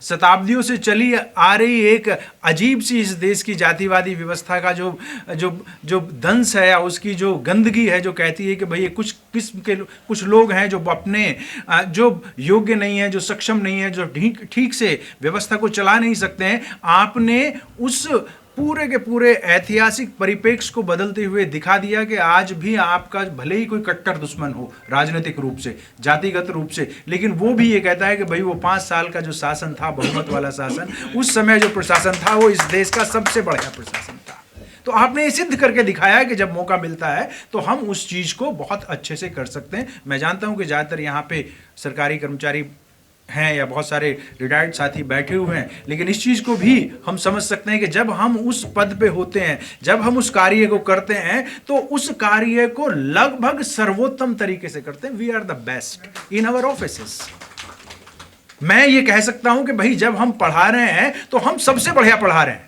शताब्दियों से चली आ रही एक अजीब सी इस देश की जातिवादी व्यवस्था का जो जो जो दंश है या उसकी जो गंदगी है, जो कहती है कि भाई ये कुछ किस्म के कुछ लोग हैं जो अपने जो योग्य नहीं है, जो सक्षम नहीं है, जो ठीक से व्यवस्था को चला नहीं सकते हैं। आपने उस पूरे के पूरे ऐतिहासिक परिप्रेक्ष्य को बदलते हुए दिखा दिया कि आज भी आपका भले ही कोई कट्टर दुश्मन हो राजनीतिक रूप से, जातिगत रूप से, लेकिन वो भी ये कहता है कि भाई वो 5 साल का जो शासन था, बहुमत वाला शासन, उस समय जो प्रशासन था वो इस देश का सबसे बढ़िया प्रशासन था। तो आपने ये सिद्ध करके दिखाया है कि जब मौका मिलता है तो हम उस चीज को बहुत अच्छे से कर सकते हैं। मैं जानता हूं कि ज्यादातर यहाँ पे सरकारी कर्मचारी हैं या बहुत सारे रिटायर्ड साथी बैठे हुए हैं, लेकिन इस चीज को भी हम समझ सकते हैं कि जब हम उस पद पे होते हैं, जब हम उस कार्य को करते हैं, तो उस कार्य को लगभग सर्वोत्तम तरीके से करते हैं। We are the best in our offices. मैं ये कह सकता हूं कि भाई जब हम पढ़ा रहे हैं तो हम सबसे बढ़िया पढ़ा रहे हैं।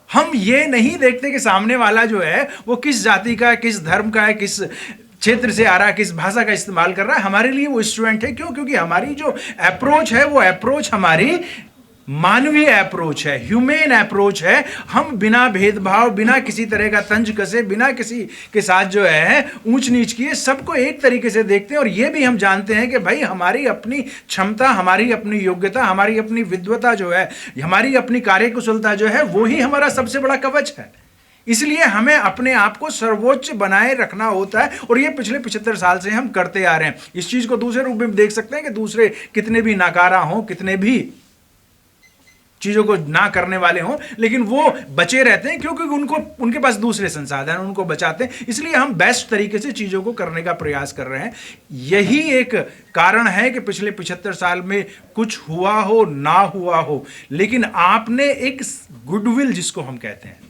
हम ये नहीं देखते कि सामने वाला जो है वो किस जाति का है, किस धर्म का है, किस क्षेत्र से आ रहा है, किस भाषा का इस्तेमाल कर रहा है। हमारे लिए वो स्टूडेंट है। क्यों? क्योंकि हमारी जो अप्रोच है वो अप्रोच हमारी मानवीय अप्रोच है, ह्यूमेन अप्रोच है। हम बिना भेदभाव, बिना किसी तरह का तंज कसे, बिना किसी के साथ जो है ऊंच नीच किए सबको एक तरीके से देखते हैं। और ये भी हम जानते हैं कि भाई हमारी अपनी क्षमता, हमारी अपनी योग्यता, हमारी अपनी विद्वता जो है, हमारी अपनी कार्यकुशलता जो है, वो ही हमारा सबसे बड़ा कवच है। इसलिए हमें अपने आप को सर्वोच्च बनाए रखना होता है। और ये पिछले 75 साल से हम करते आ रहे हैं। इस चीज को दूसरे रूप में देख सकते हैं कि दूसरे कितने भी नाकारा हों, कितने भी चीजों को ना करने वाले हों, लेकिन वो बचे रहते हैं क्योंकि उनके पास दूसरे संसाधन उनको बचाते हैं। इसलिए हम बेस्ट तरीके से चीजों को करने का प्रयास कर रहे हैं। यही एक कारण है कि पिछले 75 साल में कुछ हुआ हो ना हुआ हो, लेकिन आपने एक गुडविल, जिसको हम कहते हैं,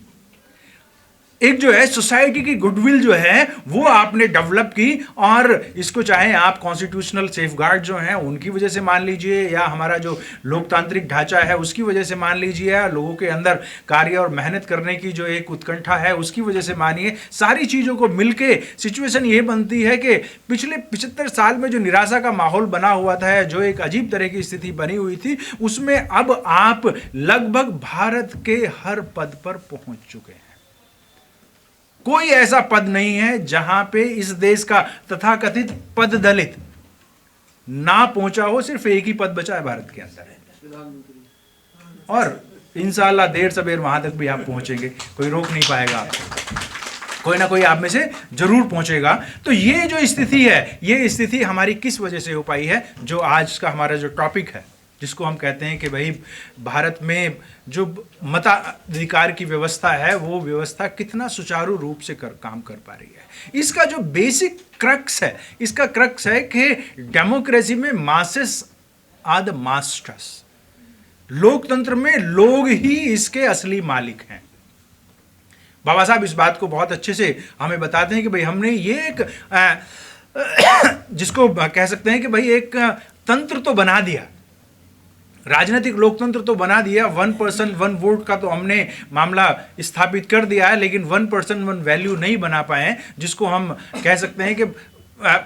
एक जो है सोसाइटी की गुडविल जो है वो आपने डेवलप की। और इसको चाहे आप कॉन्स्टिट्यूशनल सेफगार्ड जो हैं उनकी वजह से मान लीजिए, या हमारा जो लोकतांत्रिक ढांचा है उसकी वजह से मान लीजिए, या लोगों के अंदर कार्य और मेहनत करने की जो एक उत्कंठा है उसकी वजह से मानिए, सारी चीज़ों को मिलके सिचुएशन ये बनती है कि पिछले 75 साल में जो निराशा का माहौल बना हुआ था, जो एक अजीब तरह की स्थिति बनी हुई थी, उसमें अब आप लगभग भारत के हर पद पर पहुंच चुके हैं। कोई ऐसा पद नहीं है जहां पे इस देश का तथाकथित पद दलित ना पहुंचा हो। सिर्फ एक ही पद बचा है भारत के अंदर, और इंशाअल्लाह देर सबेर वहां तक भी आप पहुंचेंगे, कोई रोक नहीं पाएगा आपको, कोई ना कोई आप में से जरूर पहुंचेगा। तो ये जो स्थिति है, ये स्थिति हमारी किस वजह से हो पाई है? जो आज का हमारा जो टॉपिक है, जिसको हम कहते हैं कि भाई भारत में जो मताधिकार की व्यवस्था है वो व्यवस्था कितना सुचारू रूप से काम कर पा रही है। इसका जो बेसिक क्रक्स है, इसका क्रक्स है कि डेमोक्रेसी में मासेस आर द मास्टर्स। लोकतंत्र में लोग ही इसके असली मालिक हैं। बाबा साहब इस बात को बहुत अच्छे से हमें बताते हैं कि भाई हमने ये एक जिसको कह सकते हैं कि भाई एक तंत्र तो बना दिया, राजनीतिक लोकतंत्र तो बना दिया, 1 पर्सन 1 वोट का तो हमने मामला स्थापित कर दिया है, लेकिन 1 पर्सन 1 वैल्यू नहीं बना पाए, जिसको हम कह सकते हैं कि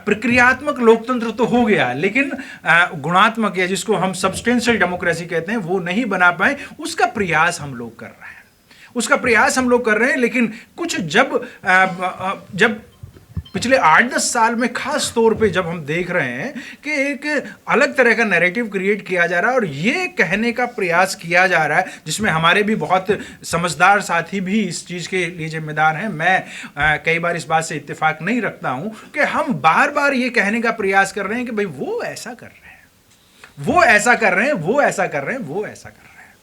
प्रक्रियात्मक लोकतंत्र तो हो गया, लेकिन गुणात्मक, या जिसको हम सब्सटेंशियल डेमोक्रेसी कहते हैं, वो नहीं बना पाए। उसका प्रयास हम लोग कर रहे हैं, लेकिन कुछ जब पिछले 8-10 साल में खास तौर पे जब हम देख रहे हैं कि एक अलग तरह का नैरेटिव क्रिएट किया जा रहा है और ये कहने का प्रयास किया जा रहा है, जिसमें हमारे भी बहुत समझदार साथी भी इस चीज़ के लिए जिम्मेदार हैं। मैं कई बार इस बात से इत्तेफाक नहीं रखता हूं कि हम बार बार ये कहने का प्रयास कर रहे हैं कि भाई वो ऐसा कर रहे हैं, वो ऐसा कर रहे हैं, वो ऐसा कर रहे हैं, वो ऐसा कर रहे हैं,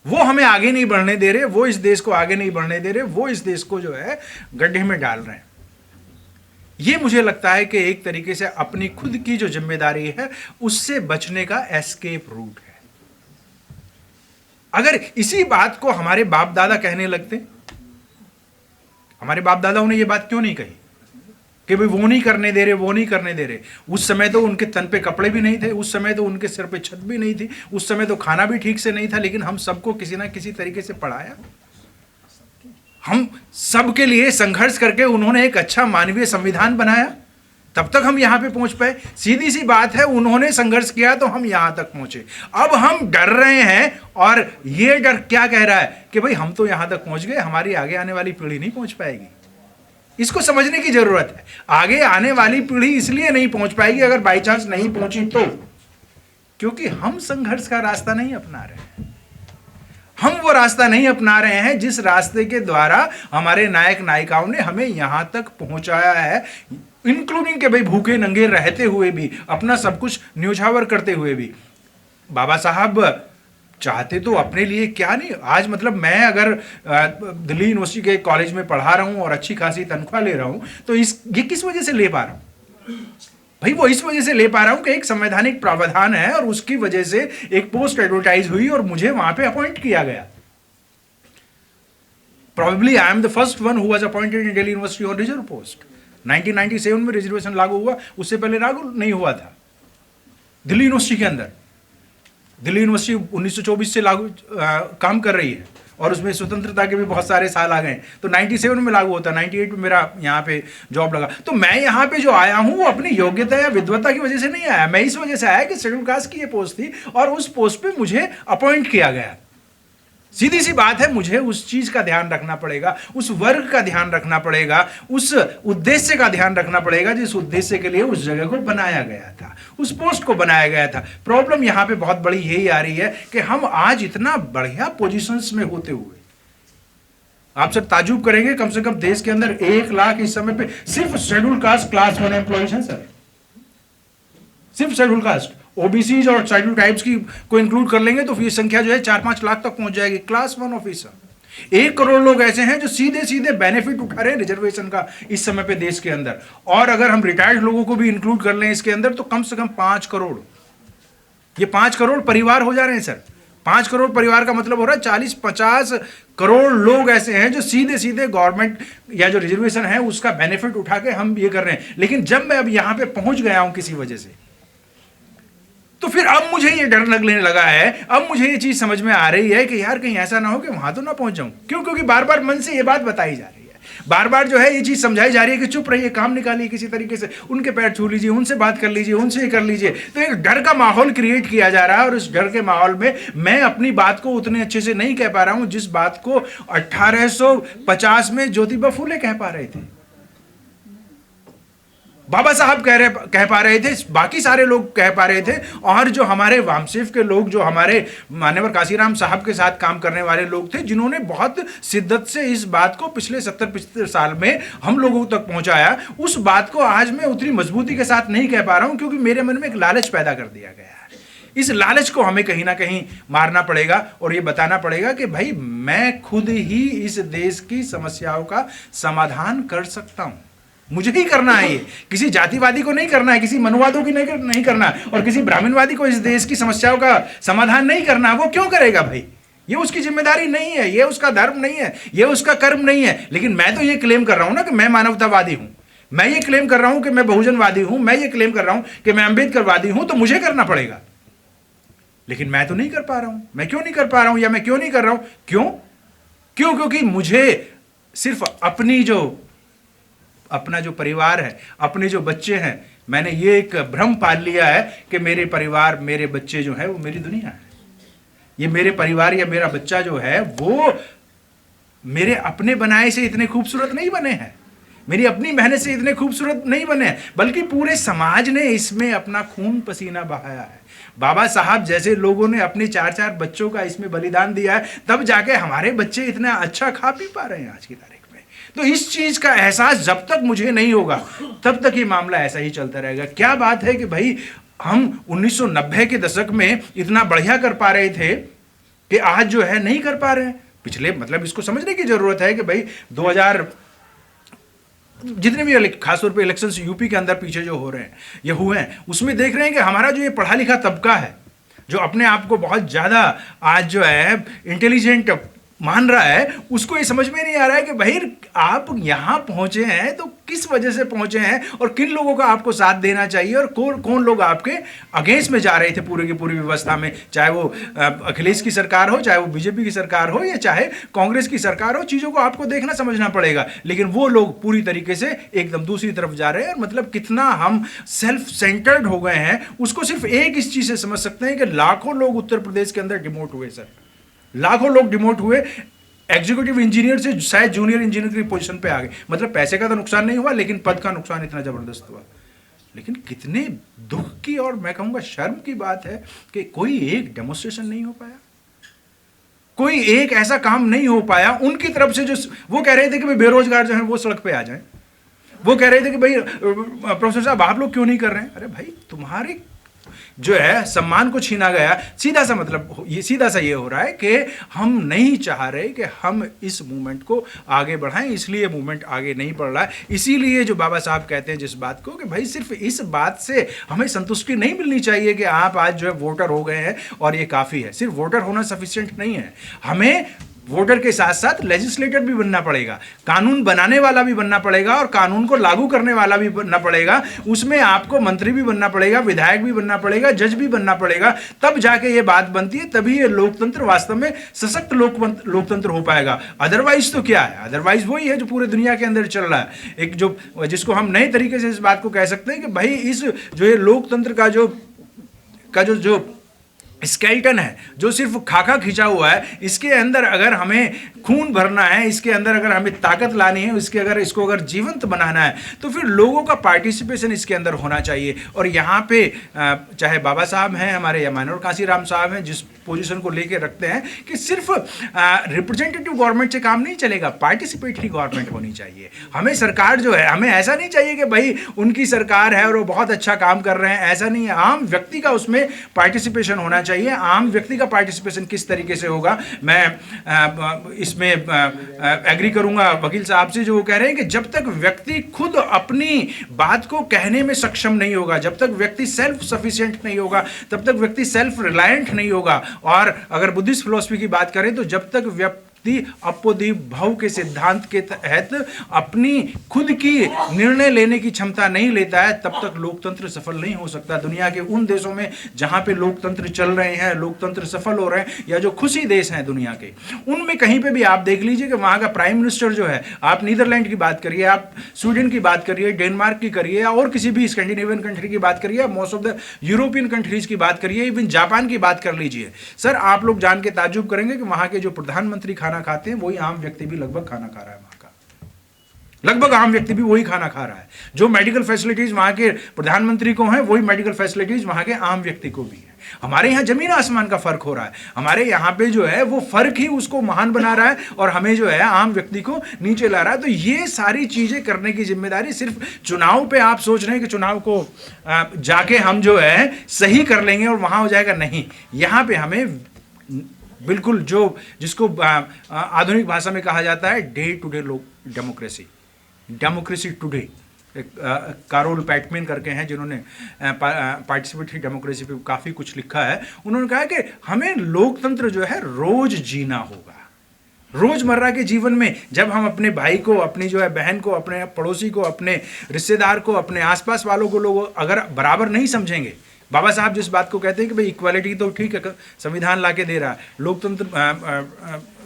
वो हमें आगे नहीं बढ़ने दे रहे, वो इस देश को आगे नहीं बढ़ने दे रहे, वो इस देश को जो है गड्ढे में डाल रहे हैं। ये मुझे लगता है कि एक तरीके से अपनी खुद की जो जिम्मेदारी है उससे बचने का एस्केप रूट है। अगर इसी बात को हमारे बाप दादा कहने लगते, हमारे बाप दादाओं ने ये बात क्यों नहीं कही कि भाई वो नहीं करने दे रहे, वो नहीं करने दे रहे? उस समय तो उनके तन पे कपड़े भी नहीं थे, उस समय तो उनके सिर पे छत भी नहीं थी, उस समय तो खाना भी ठीक से नहीं था, लेकिन हम सबको किसी ना किसी तरीके से पढ़ाया। हम सबके लिए संघर्ष करके उन्होंने एक अच्छा मानवीय संविधान बनाया तब तक हम यहां पे पहुंच पाए। सीधी सी बात है, उन्होंने संघर्ष किया तो हम यहां तक पहुंचे। अब हम डर रहे हैं और ये डर क्या कह रहा है कि भाई हम तो यहां तक पहुंच गए, हमारी आगे आने वाली पीढ़ी नहीं पहुंच पाएगी। इसको समझने की जरूरत है। आगे आने वाली पीढ़ी इसलिए नहीं पहुंच पाएगी अगर बाई चांस नहीं पहुंची तो, क्योंकि हम संघर्ष का रास्ता नहीं अपना रहे हैं। हम वो रास्ता नहीं अपना रहे हैं जिस रास्ते के द्वारा हमारे नायक नायिकाओं ने हमें यहां तक पहुंचाया है, इंक्लूडिंग के भाई भूखे नंगे रहते हुए भी, अपना सब कुछ न्योछावर करते हुए भी। बाबा साहब चाहते तो अपने लिए क्या नहीं, आज मतलब मैं अगर दिल्ली यूनिवर्सिटी के कॉलेज में पढ़ा रहा हूं और अच्छी खासी तनख्वाह ले रहा हूं तो ये किस वजह से ले पा रहा हूं भाई? वो इस वजह से ले पा रहा हूं कि एक संवैधानिक प्रावधान है और उसकी वजह से एक पोस्ट एडवर्टाइज हुई और मुझे वहां पे अपॉइंट किया गया। Probably I am the first one who was appointed in Delhi university on reserve post. 1997 में रिजर्वेशन लागू हुआ, उससे पहले लागू नहीं हुआ था दिल्ली यूनिवर्सिटी के अंदर। दिल्ली यूनिवर्सिटी 1924 से लागू काम कर रही है और उसमें स्वतंत्रता के भी बहुत सारे साल आ गए। तो 97 में लागू होता, 98 में मेरा यहाँ पे जॉब लगा। तो मैं यहाँ पे जो आया हूँ वो अपनी योग्यता या विद्वता की वजह से नहीं आया, मैं इस वजह से आया कि शेड्यूल कास्ट की ये पोस्ट थी और उस पोस्ट पे मुझे अपॉइंट किया गया। सीधी सी बात है, मुझे उस चीज का ध्यान रखना पड़ेगा, उस वर्ग का ध्यान रखना पड़ेगा, उस उद्देश्य का ध्यान रखना पड़ेगा जिस उद्देश्य के लिए उस जगह को बनाया गया था, उस पोस्ट को बनाया गया था। प्रॉब्लम यहां पे बहुत बड़ी यही आ रही है कि हम आज इतना बढ़िया पोजीशंस में होते हुए, आप सब ताजुब करेंगे, कम से कम देश के अंदर 1 लाख इस समय पे सिर्फ शेड्यूल कास्ट क्लास 1 एम्प्लॉइज हैं सर, सिर्फ शेड्यूल कास्ट। ओबीसी और शेड्यूल ट्राइब्स की को इंक्लूड कर लेंगे तो ये संख्या जो है 4-5 लाख तक पहुंच जाएगी। क्लास 1 ऑफिसर 1 करोड़ लोग ऐसे हैं जो सीधे सीधे बेनिफिट उठा रहे हैं रिजर्वेशन का इस समय पे देश के अंदर। और अगर हम रिटायर्ड लोगों को भी इंक्लूड कर लें इसके अंदर तो कम से कम 5 करोड़, ये 5 करोड़ परिवार हो जा रहे हैं सर। 5 करोड़ परिवार का मतलब हो रहा है 40-50 करोड़ लोग ऐसे हैं जो सीधे सीधे गवर्नमेंट या जो रिजर्वेशन है उसका बेनिफिट उठा के हम ये कर रहे हैं। लेकिन जब मैं अब यहां पे पहुंच गया हूं किसी वजह से, तो फिर अब मुझे ये डर लगने लगा है, अब मुझे ये चीज समझ में आ रही है कि यार कहीं ऐसा ना हो कि वहां तो ना पहुंच जाऊं। क्यों? क्योंकि बार बार मन से ये बात बताई जा रही है, बार बार जो है ये चीज समझाई जा रही है कि चुप रहिए, काम निकालिए किसी तरीके से, उनके पैर छू लीजिए, उनसे बात कर लीजिए, उनसे ये कर लीजिए। तो एक डर का माहौल क्रिएट किया जा रहा है और उस डर के माहौल में मैं अपनी बात को उतने अच्छे से नहीं कह पा रहा हूं जिस बात को 1850 में ज्योतिबा फूले कह पा रहे थे, बाबा साहब कह पा रहे थे, बाकी सारे लोग कह पा रहे थे। और जो हमारे वामसिफ के लोग, जो हमारे मान्यवर काशीराम साहब के साथ काम करने वाले लोग थे, जिन्होंने बहुत शिद्दत से इस बात को पिछले 70-75 साल में हम लोगों तक पहुंचाया, उस बात को आज मैं उतनी मजबूती के साथ नहीं कह पा रहा हूं क्योंकि मेरे मन में एक लालच पैदा कर दिया गया है। इस लालच को हमें कहीं ना कहीं मारना पड़ेगा और ये बताना पड़ेगा कि भाई मैं खुद ही इस देश की समस्याओं का समाधान कर सकता हूं, मुझे ही करना है। ये किसी जातिवादी को नहीं करना है, किसी मनुवादों की नहीं करना है और किसी ब्राह्मणवादी को इस देश की समस्याओं का समाधान नहीं करना है। वो क्यों करेगा भाई? ये उसकी जिम्मेदारी नहीं है, ये उसका धर्म नहीं है, ये उसका कर्म नहीं है। लेकिन मैं तो ये क्लेम कर रहा हूं ना कि मैं मानवतावादी हूं, मैं ये क्लेम कर रहा हूं कि मैं बहुजनवादी हूं, मैं ये क्लेम कर रहा हूं कि मैं अंबेडकरवादी हूं, तो मुझे करना पड़ेगा। लेकिन मैं तो नहीं कर पा रहा हूं। मैं क्यों नहीं कर पा रहा हूं या मैं क्यों नहीं कर रहा हूं? क्योंकि मुझे सिर्फ अपना जो परिवार है, अपने जो बच्चे हैं, मैंने ये एक भ्रम पाल लिया है कि मेरे परिवार, मेरे बच्चे जो है वो मेरी दुनिया है। ये मेरे परिवार या मेरा बच्चा जो है वो मेरे अपने बनाए से इतने खूबसूरत नहीं बने हैं, मेरी अपनी मेहनत से इतने खूबसूरत नहीं बने हैं, बल्कि पूरे समाज ने इसमें अपना खून पसीना बहाया है। बाबा साहब जैसे लोगों ने अपने 4-4 बच्चों का इसमें बलिदान दिया है, तब जाके हमारे बच्चे इतना अच्छा खा पी पा रहे हैं आज की तारीख। तो इस चीज का एहसास जब तक मुझे नहीं होगा तब तक ये मामला ऐसा ही चलता रहेगा। क्या बात है कि भाई हम 1990 के दशक में इतना बढ़िया कर पा रहे थे कि आज जो है नहीं कर पा रहे हैं। पिछले मतलब इसको समझने की जरूरत है कि भाई 2000 जितने भी खासतौर पे इलेक्शंस यूपी के अंदर पीछे जो हो रहे हैं, ये हुए हैं, उसमें देख रहे हैं कि हमारा जो ये पढ़ा लिखा तबका है, जो अपने आप को बहुत ज्यादा आज जो है इंटेलिजेंट मान रहा है, उसको ये समझ में नहीं आ रहा है कि भाई आप यहां पहुंचे हैं तो किस वजह से पहुंचे हैं और किन लोगों का आपको साथ देना चाहिए और कौन कौन लोग आपके अगेंस्ट में जा रहे थे पूरे की पूरी व्यवस्था में, चाहे वो अखिलेश की सरकार हो, चाहे वो बीजेपी की सरकार हो, या चाहे कांग्रेस की सरकार हो। चीजों को आपको देखना समझना पड़ेगा। लेकिन वो लोग पूरी तरीके से एकदम दूसरी तरफ जा रहे हैं। और मतलब कितना हम सेल्फ सेंटर्ड हो गए हैं, उसको सिर्फ एक इस चीज से समझ सकते हैं कि लाखों लोग उत्तर प्रदेश के अंदर डिमोट हुए सर, लाखों लोग डिमोट हुए, एग्जीक्यूटिव इंजीनियर से शायद जूनियर इंजीनियर की पोजीशन पे आ गए। मतलब पैसे का तो नुकसान नहीं हुआ, लेकिन पद का नुकसान इतना जबरदस्त हुआ। लेकिन कितने दुख की और मैं कहूंगा शर्म की बात है कि कोई एक डेमोन्स्ट्रेशन नहीं हो पाया, कोई एक ऐसा काम नहीं हो पाया उनकी तरफ से। जो वो कह रहे थे कि भाई बेरोजगार जो है वो सड़क पे आ जाए, वो कह रहे थे कि भाई प्रोफेसर साहब आप लोग क्यों नहीं कर रहे हैं। अरे भाई तुम्हारे जो है सम्मान को छीना गया। सीधा सा मतलब ये सीधा सा ये हो रहा है कि हम नहीं चाह रहे कि हम इस मूवमेंट को आगे बढ़ाएं, इसलिए मूवमेंट आगे नहीं बढ़ रहा है। इसीलिए जो बाबा साहब कहते हैं जिस बात को, कि भाई सिर्फ इस बात से हमें संतुष्टि नहीं मिलनी चाहिए कि आप आज जो है वोटर हो गए हैं और ये काफ़ी है। सिर्फ वोटर होना सफिशिएंट नहीं है, हमें वोटर के साथ साथ लेजिस्लेटर भी बनना पड़ेगा, कानून बनाने वाला भी बनना पड़ेगा और कानून को लागू करने वाला भी बनना पड़ेगा। उसमें आपको मंत्री भी बनना पड़ेगा, विधायक भी बनना पड़ेगा, जज भी बनना पड़ेगा, तब जाके ये बात बनती है, तभी ये लोकतंत्र वास्तव में सशक्त लोकतंत्र हो पाएगा। अदरवाइज तो क्या है, अदरवाइज वही है जो पूरे दुनिया के अंदर चल रहा है। एक जो जिसको हम नए तरीके से इस बात को कह सकते हैं कि भाई इस जो ये लोकतंत्र का जो स्केल्टन है, जो सिर्फ खाका खिंचा हुआ है, इसके अंदर अगर हमें खून भरना है, इसके अंदर अगर हमें ताकत लानी है, इसको अगर जीवंत बनाना है, तो फिर लोगों का पार्टिसिपेशन इसके अंदर होना चाहिए। और यहाँ पे चाहे बाबा साहब हैं हमारे या मानव काशीराम साहब हैं, जिस पोजीशन को लेके रखते हैं कि सिर्फ रिप्रेजेंटेटिव गवर्नमेंट से काम नहीं चलेगा, पार्टिसिपेटरी गवर्नमेंट होनी चाहिए। हमें सरकार जो है, हमें ऐसा नहीं चाहिए कि भाई उनकी सरकार है और वो बहुत अच्छा काम कर रहे हैं, ऐसा नहीं है। आम व्यक्ति का उसमें पार्टिसिपेशन होना चाहिए। आम व्यक्ति का पार्टिसिपेशन किस तरीके से होगा, मैं इसमें एग्री करूंगा वकील साहब से जो वो कह रहे हैं कि जब तक व्यक्ति खुद अपनी बात को कहने में सक्षम नहीं होगा, जब तक व्यक्ति सेल्फ सफिशिएंट नहीं होगा, तब तक व्यक्ति सेल्फ रिलायंट नहीं होगा। और अगर बुद्धिस्ट फिलॉसफी की बात करें तो जब तक व्यक्ति अपोदीप भाव के सिद्धांत के तहत अपनी खुद की निर्णय लेने की क्षमता नहीं लेता है, तब तक लोकतंत्र सफल नहीं हो सकता। दुनिया के उन देशों में जहां पे लोकतंत्र चल रहे हैं, लोकतंत्र सफल हो रहे हैं, या जो खुशी देश हैं दुनिया के, उनमें कहीं पे भी आप देख लीजिए कि वहां का प्राइम मिनिस्टर जो है, आप नीदरलैंड की बात करिए, आप स्वीडन की बात करिए, डेनमार्क की करिए, और किसी भी स्कैंडिनेवियन कंट्री की बात करिए, most of the European countries की बात करिए, इवन जापान की बात कर लीजिए, सर आप लोग जान के ताज्जुब करेंगे कि वहां के जो प्रधानमंत्री खाना खाते हैं वही आम व्यक्ति भी लगभग खाना खा रहा है। वहां का लगभग आम व्यक्ति भी वही खाना खा रहा है। जो मेडिकल फैसिलिटीज वहां के प्रधानमंत्री को हैं, वही मेडिकल फैसिलिटीज वहां के आम व्यक्ति को भी है। हमारे यहाँ जमीन आसमान का फर्क हो रहा है। हमारे यहाँ पे जो है वो फर्क ही उसको महान बना रहा है और हमें जो है आम व्यक्ति को नीचे ला रहा है। तो ये सारी चीजें करने की जिम्मेदारी सिर्फ चुनाव पे आप सोच रहे हैं कि चुनाव को जाके हम जो है सही कर लेंगे और वहां हो जाएगा, नहीं। यहाँ पे हमें बिल्कुल जो जिसको आधुनिक भाषा में कहा जाता है day to day democracy today. Carole Pateman करके हैं जिन्होंने पार्टिसिपेटरी डेमोक्रेसी पे काफ़ी कुछ लिखा है। उन्होंने कहा कि हमें लोकतंत्र जो है रोज जीना होगा। रोजमर्रा के जीवन में जब हम अपने भाई को, अपनी जो है बहन को, अपने पड़ोसी को, अपने रिश्तेदार को, अपने आसपास वालों को लोग अगर बराबर नहीं समझेंगे, बाबा साहब जिस बात को कहते हैं कि भाई इक्वालिटी तो ठीक है, संविधान लाके दे रहा है, लोकतंत्र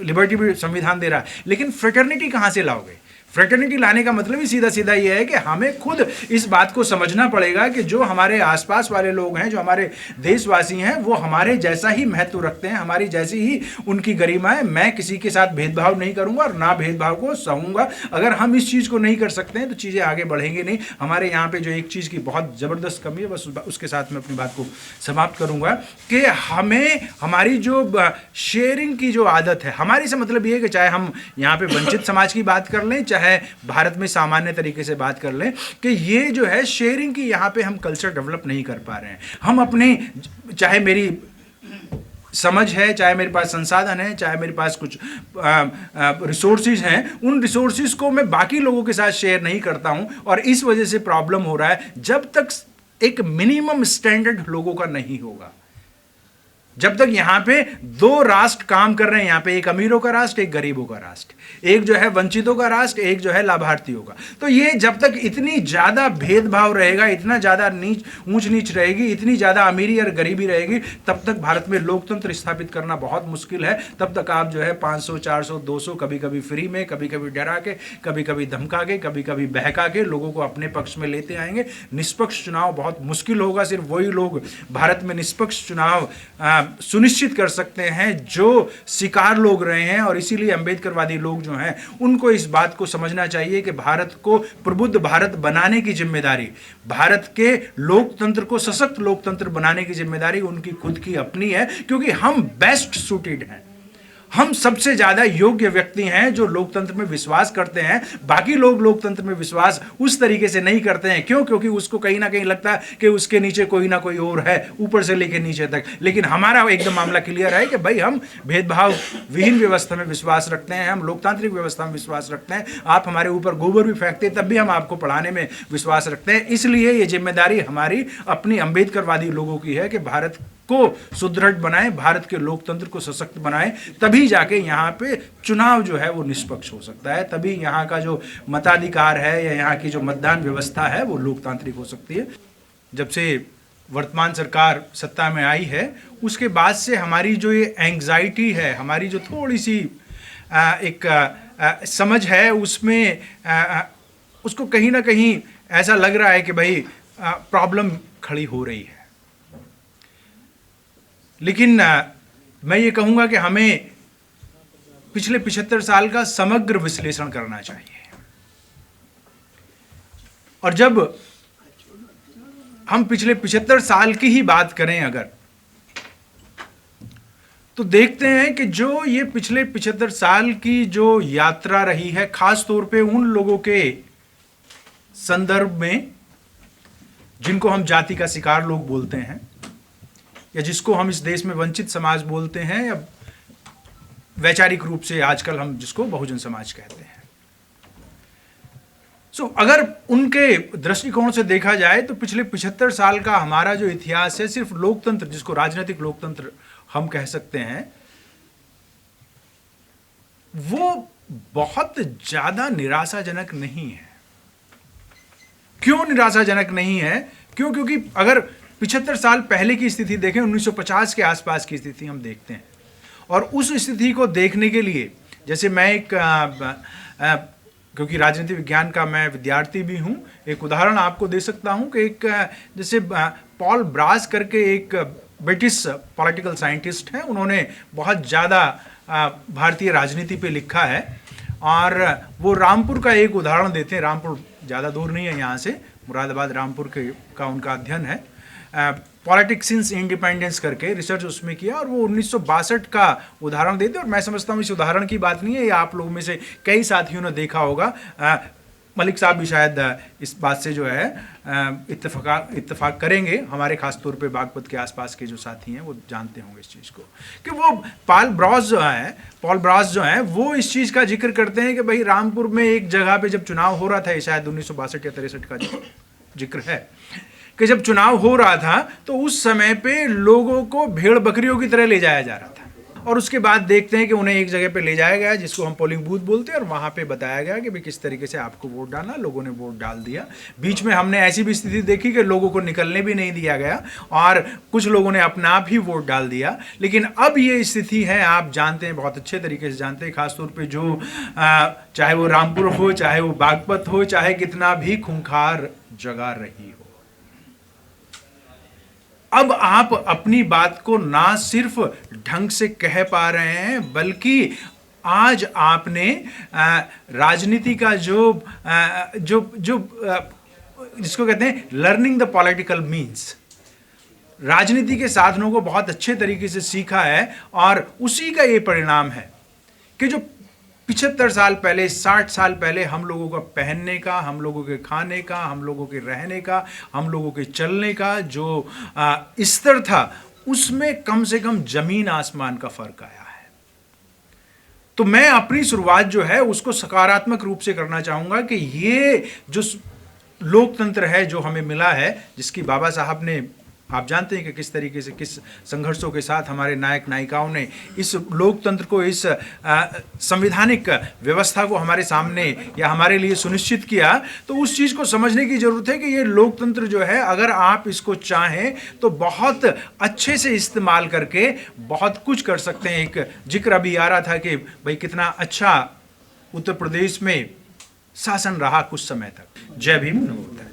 लिबर्टी भी संविधान दे रहा है, लेकिन फ्रेटर्निटी कहाँ से लाओगे? फ्रेटर्निटी लाने का मतलब ही सीधा सीधा ये है कि हमें खुद इस बात को समझना पड़ेगा कि जो हमारे आसपास वाले लोग हैं, जो हमारे देशवासी हैं, वो हमारे जैसा ही महत्व रखते हैं, हमारी जैसी ही उनकी गरिमा है। मैं किसी के साथ भेदभाव नहीं करूंगा और ना भेदभाव को सहूंगा। अगर हम इस चीज़ को नहीं कर सकते हैं तो चीज़ें आगे बढ़ेंगी नहीं। हमारे यहाँ पे जो एक चीज़ की बहुत ज़बरदस्त कमी है, बस उसके साथ मैं अपनी बात को समाप्त करूँगा कि हमें हमारी जो शेयरिंग की जो आदत है, हमारी से मतलब ये है कि चाहे हम यहाँ पे वंचित समाज की बात कर लें, चाहे भारत में सामान्य तरीके से बात कर लें, कि ये जो है शेयरिंग की यहाँ पे हम कल्चर डेवलप नहीं कर पा रहे हैं। हम अपने, चाहे मेरी समझ है, चाहे मेरे पास संसाधन है, चाहे मेरे पास कुछ रिसोर्सेज हैं, उन रिसोर्सेज को मैं बाकी लोगों के साथ शेयर नहीं करता हूं और इस वजह से प्रॉब्लम हो रहा है। जब तक एक मिनिमम स्टैंडर्ड लोगों का नहीं होगा, जब तक यहाँ पे दो राष्ट्र काम कर रहे हैं, यहाँ पे एक अमीरों का राष्ट्र, एक गरीबों का राष्ट्र, एक जो है वंचितों का राष्ट्र, एक जो है लाभार्थियों का, तो ये जब तक इतनी ज्यादा भेदभाव रहेगा, इतना ज्यादा ऊंच नीच रहेगी, इतनी ज्यादा अमीरी और गरीबी रहेगी, तब तक भारत में लोकतंत्र स्थापित करना बहुत मुश्किल है। तब तक आप जो है 500, 400, 200, कभी कभी फ्री में, कभी कभी डरा के, कभी कभी धमका के, कभी कभी बहका के लोगों को अपने पक्ष में लेते आएंगे। निष्पक्ष चुनाव बहुत मुश्किल होगा। सिर्फ वही लोग भारत में निष्पक्ष चुनाव सुनिश्चित कर सकते हैं जो शिकार लोग रहे हैं, और इसीलिए अंबेडकरवादी लोग जो हैं उनको इस बात को समझना चाहिए कि भारत को प्रबुद्ध भारत बनाने की जिम्मेदारी, भारत के लोकतंत्र को सशक्त लोकतंत्र बनाने की जिम्मेदारी उनकी खुद की अपनी है, क्योंकि हम बेस्ट सूटेड हैं, हम सबसे ज्यादा योग्य व्यक्ति हैं जो लोकतंत्र में विश्वास करते हैं। बाकी लोग लोकतंत्र में विश्वास उस तरीके से नहीं करते हैं। क्यों? क्योंकि उसको कहीं ना कहीं लगता है कि उसके नीचे कोई ना कोई और है, ऊपर से लेकर नीचे तक। लेकिन हमारा एकदम मामला क्लियर है कि भाई हम भेदभाव विहीन व्यवस्था में विश्वास रखते हैं, हम लोकतांत्रिक व्यवस्था में विश्वास रखते हैं। आप हमारे ऊपर गोबर भी फेंकते तब भी हम आपको पढ़ाने में विश्वास रखते हैं। इसलिए ये जिम्मेदारी हमारी अपनी अंबेडकरवादी लोगों की है कि भारत को सुदृढ़ बनाए, भारत के लोकतंत्र को सशक्त बनाए, तभी जाके यहाँ पे चुनाव जो है वो निष्पक्ष हो सकता है, तभी यहाँ का जो मताधिकार है या यहाँ की जो मतदान व्यवस्था है वो लोकतांत्रिक हो सकती है। जब से वर्तमान सरकार सत्ता में आई है उसके बाद से हमारी जो ये एंग्जाइटी है, हमारी जो थोड़ी सी एक समझ है उसमें उसको कहीं ना कहीं ऐसा लग रहा है कि भाई प्रॉब्लम खड़ी हो रही है। लेकिन मैं ये कहूँगा कि हमें पिछले 75 साल का समग्र विश्लेषण करना चाहिए, और जब हम पिछले 75 साल की ही बात करें अगर, तो देखते हैं कि जो ये पिछले 75 साल की जो यात्रा रही है, खास तौर पे उन लोगों के संदर्भ में जिनको हम जाति का शिकार लोग बोलते हैं, या जिसको हम इस देश में वंचित समाज बोलते हैं, या वैचारिक रूप से आजकल हम जिसको बहुजन समाज कहते हैं। अगर उनके दृष्टिकोण से देखा जाए तो पिछले 75 साल का हमारा जो इतिहास है, सिर्फ लोकतंत्र, जिसको राजनीतिक लोकतंत्र हम कह सकते हैं, वो बहुत ज्यादा निराशाजनक नहीं है। क्यों निराशाजनक नहीं है? क्योंकि अगर 75 साल पहले की स्थिति देखें, 1950 के आसपास की स्थिति हम देखते हैं, और उस स्थिति को देखने के लिए, जैसे मैं एक क्योंकि राजनीति विज्ञान का मैं विद्यार्थी भी हूं, एक उदाहरण आपको दे सकता हूं कि एक जैसे पॉल ब्रास करके एक ब्रिटिश पॉलिटिकल साइंटिस्ट हैं, उन्होंने बहुत ज़्यादा भारतीय राजनीति पे लिखा है, और वो रामपुर का एक उदाहरण देते हैं। रामपुर ज़्यादा दूर नहीं है यहाँ से, मुरादाबाद रामपुर का उनका अध्ययन है, पॉलिटिक्स सिंस इंडिपेंडेंस करके रिसर्च उसमें किया, और वो 1962 का उदाहरण देते हैं। और मैं समझता हूँ इस उदाहरण की बात नहीं है, ये आप लोगों में से कई साथियों ने देखा होगा। मलिक साहब भी शायद इस बात से जो है इत्तेफाक करेंगे, हमारे खास तौर पे बागपत के आसपास के जो साथी हैं वो जानते होंगे इस चीज़ को, कि वो पॉल ब्रास जो हैं वो इस चीज़ का जिक्र करते हैं कि भाई रामपुर में एक जगह पे जब चुनाव हो रहा था, शायद 1962 या 63 का जिक्र है, कि जब चुनाव हो रहा था तो उस समय पे लोगों को भेड़ बकरियों की तरह ले जाया जा रहा था, और उसके बाद देखते हैं कि उन्हें एक जगह पे ले जाया गया जिसको हम पोलिंग बूथ बोलते हैं, और वहाँ पे बताया गया कि भाई किस तरीके से आपको वोट डालना। लोगों ने वोट डाल दिया। बीच में हमने ऐसी भी स्थिति देखी कि लोगों को निकलने भी नहीं दिया गया, और कुछ लोगों ने अपना आप ही वोट डाल दिया। लेकिन अब ये स्थिति है, आप जानते हैं, बहुत अच्छे तरीके से जानते हैं, खासतौर पर जो चाहे वो रामपुर हो, चाहे वो बागपत हो, चाहे कितना भी खूंखार जगह रही हो, अब आप अपनी बात को ना सिर्फ ढंग से कह पा रहे हैं, बल्कि आज आपने राजनीति का जो जिसको कहते हैं लर्निंग द पॉलिटिकल मीन्स, राजनीति के साधनों को बहुत अच्छे तरीके से सीखा है, और उसी का ये परिणाम है कि जो 75 साल पहले, 60 साल पहले हम लोगों का पहनने का, हम लोगों के खाने का, हम लोगों के रहने का, हम लोगों के चलने का जो स्तर था, उसमें कम से कम जमीन आसमान का फर्क आया है। तो मैं अपनी शुरुआत जो है उसको सकारात्मक रूप से करना चाहूँगा कि ये जो लोकतंत्र है जो हमें मिला है, जिसकी बाबा साहब ने आप जानते हैं कि किस तरीके से, किस संघर्षों के साथ हमारे नायक नायिकाओं ने इस लोकतंत्र को, इस संवैधानिक व्यवस्था को हमारे सामने या हमारे लिए सुनिश्चित किया। तो उस चीज़ को समझने की ज़रूरत है कि ये लोकतंत्र जो है, अगर आप इसको चाहें तो बहुत अच्छे से इस्तेमाल करके बहुत कुछ कर सकते हैं। एक जिक्र अभी आ रहा था कि भाई कितना अच्छा उत्तर प्रदेश में शासन रहा कुछ समय तक। जय भीम, नमो बुद्धाय।